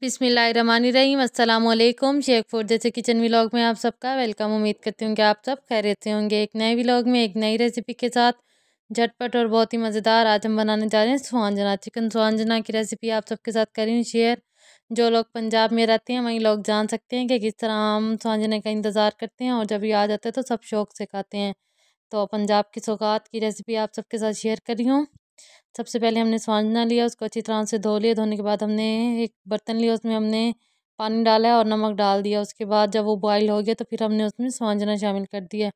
बिस्मिल्लाहिर्रहमानिर्रहीम। अस्सलामुअलैकुम। शेख फूड जैसे किचन व्लॉग में आप सबका वेलकम। उम्मीद करती हूँ कि आप सब खैरियत से होंगे। एक नए व्लॉग में एक नई रेसिपी के साथ झटपट और बहुत ही मज़ेदार आज हम बनाने जा रहे हैं स्वांजना चिकन। स्वांजना की रेसिपी आप सबके साथ करें शेयर। जो लोग पंजाब में रहते हैं वहीं लोग जान सकते हैं कि किस तरह हम स्वांजने का इंतज़ार करते हैं और जब ये आ जाता है तो सब शौक से खाते हैं। तो पंजाब की सौगात की रेसिपी आप सबके साथ शेयर कर रही हूँ। सबसे पहले हमने स्वांजना लिया, उसको अच्छी तरह से धो लिया। धोने के बाद हमने एक बर्तन लिया, उसमें हमने पानी डाला है और नमक डाल दिया। उसके बाद जब वो बॉईल हो गया तो फिर हमने उसमें स्वांजना शामिल कर दिया।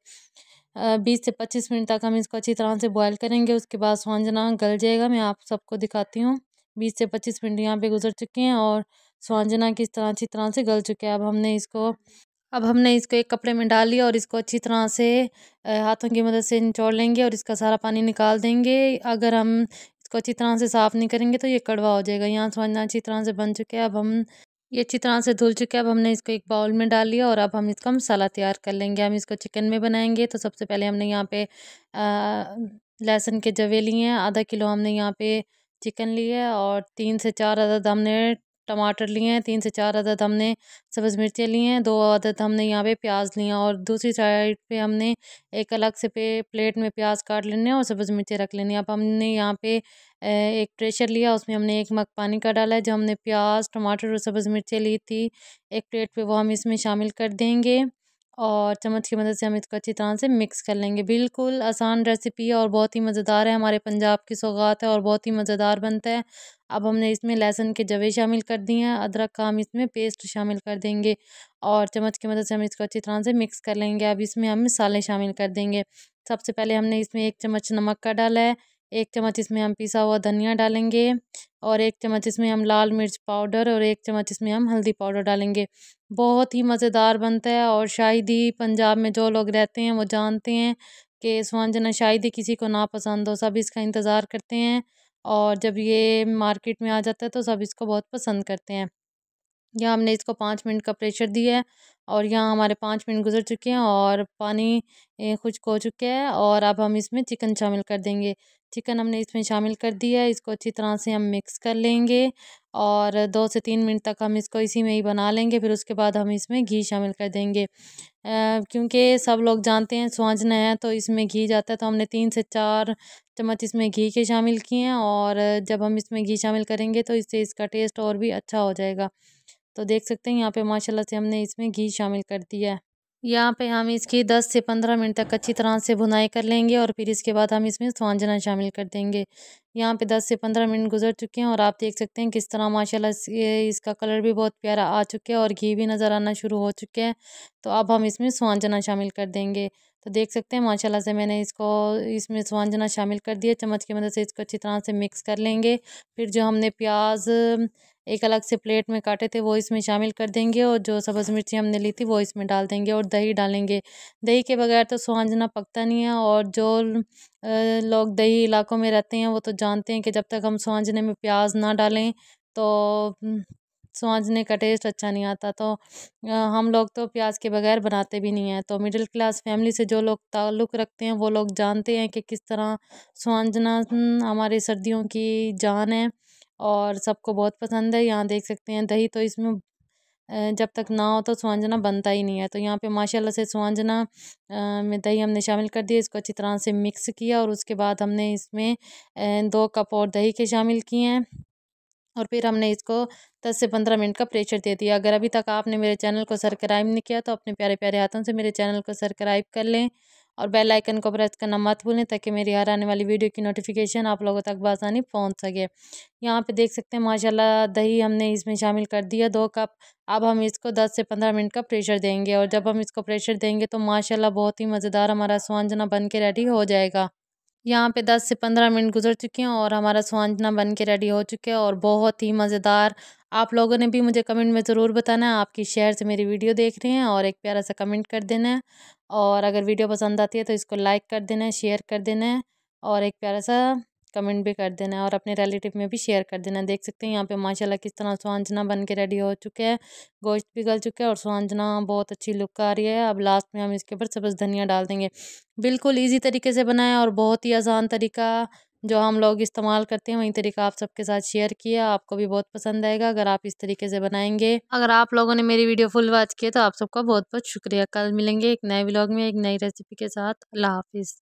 20 से 25 मिनट तक हम इसको अच्छी तरह से बॉईल करेंगे। उसके बाद स्वांजना गल जाएगा। मैं आप सबको दिखाती हूँ। 20 से 25 मिनट यहाँ पे गुजर चुके हैं और स्वांजना किस तरह अच्छी तरह से गल चुके हैं। अब हमने इसको एक कपड़े में डाल लिया और इसको अच्छी तरह से हाथों की मदद से निचोड़ लेंगे और इसका सारा पानी निकाल देंगे। अगर हम इसको अच्छी तरह से साफ़ नहीं करेंगे तो ये कड़वा हो जाएगा। यहाँ स्वांजना अच्छी तरह से बन चुके हैं। अब हम ये अच्छी तरह से धुल चुके हैं। अब हमने इसको एक बाउल में डाल लिया और अब हम इसका मसाला तैयार कर लेंगे। हम इसको चिकन में बनाएंगे तो सबसे पहले हमने यहाँ पे लहसुन के जवे लिए हैं। आधा किलो हमने यहाँ पे चिकन लिया है और 3 से 4 अदद हमने टमाटर लिए हैं। 3 से 4 अदद हमने सब्ज़ मिर्चें ली हैं। 2 अदद हमने यहाँ पे प्याज लिए हैं और दूसरी साइड पे हमने एक अलग से प्लेट में प्याज काट लेने हैं और सब्ज़ मिर्चें रख लेनी है। अब हमने यहाँ पे एक प्रेशर लिया, उसमें हमने एक मग पानी का डाला है। जो हमने प्याज टमाटर और सब्ज़ मिर्चें ली थी एक प्लेट पे, वो हम इसमें शामिल कर देंगे और चम्मच की मदद से हम इसको अच्छी तरह से मिक्स कर लेंगे। बिल्कुल आसान रेसिपी है और बहुत ही मज़ेदार है। हमारे पंजाब की सौगात है और बहुत ही मज़ेदार बनता है। अब हमने इसमें लहसुन के जवे शामिल कर दिए हैं। अदरक का हम इसमें पेस्ट शामिल कर देंगे और चम्मच की मदद से हम इसको अच्छी तरह से मिक्स कर लेंगे। अब इसमें हम मसाले शामिल कर देंगे। सबसे पहले हमने इसमें 1 चम्मच नमक का डाला है। 1 चम्मच इसमें हम पिसा हुआ धनिया डालेंगे और 1 चम्मच इसमें हम लाल मिर्च पाउडर और 1 चम्मच इसमें हम हल्दी पाउडर डालेंगे। बहुत ही मज़ेदार बनता है और शायद ही पंजाब में जो लोग रहते हैं वो जानते हैं कि स्वांजना शायद ही किसी को ना पसंद हो। सब इसका इंतज़ार करते हैं और जब ये मार्केट में आ जाता है तो सब इसको बहुत पसंद करते हैं। यहाँ हमने इसको 5 मिनट का प्रेशर दिया है और यहाँ हमारे 5 मिनट गुजर चुके हैं और पानी खुश्क हो चुका है और अब हम इसमें चिकन शामिल कर देंगे। चिकन हमने इसमें शामिल कर दिया है। इसको अच्छी तरह से हम मिक्स कर लेंगे और 2 से 3 मिनट तक हम इसको इसी में ही बना लेंगे। फिर उसके बाद हम इसमें घी शामिल कर देंगे। क्योंकि सब लोग जानते हैं स्वांजना है तो इसमें घी जाता है, तो हमने 3 से 4 चम्मच इसमें घी के शामिल किए हैं और जब हम इसमें घी शामिल करेंगे तो इससे इसका टेस्ट और भी अच्छा हो जाएगा। तो देख सकते हैं यहाँ पे माशाल्लाह से हमने इसमें घी शामिल कर दिया है। यहाँ पे हम इसकी 10 से 15 मिनट तक अच्छी तरह से भुनाई कर लेंगे और फिर इसके बाद हम इसमें स्वांजना शामिल कर देंगे। यहाँ पे 10 से 15 मिनट गुजर चुके हैं और आप देख सकते हैं किस तरह माशाल्लाह से इसका कलर भी बहुत प्यारा आ चुका है और घी भी नज़र आना शुरू हो चुके हैं। तो अब हम इसमें स्वांजना शामिल कर देंगे। तो देख सकते हैं माशाल्लाह से मैंने इसको इसमें स्वांजना शामिल कर दिया। चम्मच की मदद से इसको अच्छी तरह से मिक्स कर लेंगे। फिर जो हमने प्याज एक अलग से प्लेट में काटे थे वो इसमें शामिल कर देंगे और जो सब्ज़ मिर्ची हमने ली थी वो इसमें डाल देंगे और दही डालेंगे। दही के बगैर तो स्वांजना पकता नहीं है और जो लोग दही इलाकों में रहते हैं वो तो जानते हैं कि जब तक हम स्वांजने में प्याज ना डालें तो स्वांजने का टेस्ट अच्छा नहीं आता। तो हम लोग तो प्याज के बगैर बनाते भी नहीं हैं। तो मिडिल क्लास फैमिली से जो लोग ताल्लुक़ रखते हैं वो लोग जानते हैं कि किस तरह स्वांजना हमारी सर्दियों की जान है और सबको बहुत पसंद है। यहाँ देख सकते हैं दही तो इसमें जब तक ना हो तो स्वांजना बनता ही नहीं है। तो यहाँ पे माशाल्लाह से स्वांजना में दही हमने शामिल कर दिया। इसको अच्छी तरह से मिक्स किया और उसके बाद हमने इसमें 2 कप और दही के शामिल किए हैं और फिर हमने इसको 10 से 15 मिनट का प्रेशर दे दिया। अगर अभी तक आपने मेरे चैनल को सब्सक्राइब नहीं किया तो अपने प्यारे प्यारे हाथों से मेरे चैनल को सब्सक्राइब कर लें और बेल आइकन को प्रेस करना मत भूलें ताकि मेरी हर आने वाली वीडियो की नोटिफिकेशन आप लोगों तक बआसानी पहुंच सके। यहाँ पे देख सकते हैं माशाल्लाह दही हमने इसमें शामिल कर दिया 2 कप। अब हम इसको 10 से 15 मिनट का प्रेशर देंगे और जब हम इसको प्रेशर देंगे तो माशाल्लाह बहुत ही मज़ेदार हमारा स्वांजना बन के रेडी हो जाएगा। यहाँ पे 10 से 15 मिनट गुजर चुके हैं और हमारा स्वांजना बन के रेडी हो चुका है और बहुत ही मज़ेदार। आप लोगों ने भी मुझे कमेंट में ज़रूर बताना है आपकी शहर से मेरी वीडियो देख रहे हैं और एक प्यारा सा कमेंट कर देना है और अगर वीडियो पसंद आती है तो इसको लाइक कर देना है, शेयर कर देना है और एक प्यारा सा कमेंट भी कर देना है और अपने रिलेटिव में भी शेयर कर देना है। देख सकते हैं यहाँ पे माशाल्लाह किस तरह स्वांजना बन के रेडी हो चुके हैं। गोश्त भी गल चुका है और स्वांजना बहुत अच्छी लुक आ रही है। अब लास्ट में हम इसके ऊपर सब्ज़ धनिया डाल देंगे। बिल्कुल ईज़ी तरीके से बनाएं और बहुत ही आसान तरीका जो हम लोग इस्तेमाल करते हैं वही तरीका आप सबके साथ शेयर किया। आपको भी बहुत पसंद आएगा अगर आप इस तरीके से बनाएंगे। अगर आप लोगों ने मेरी वीडियो फुल वॉच किया तो आप सबका बहुत बहुत शुक्रिया। कल मिलेंगे एक नए व्लॉग में एक नई रेसिपी के साथ। अल्लाह हाफिज़।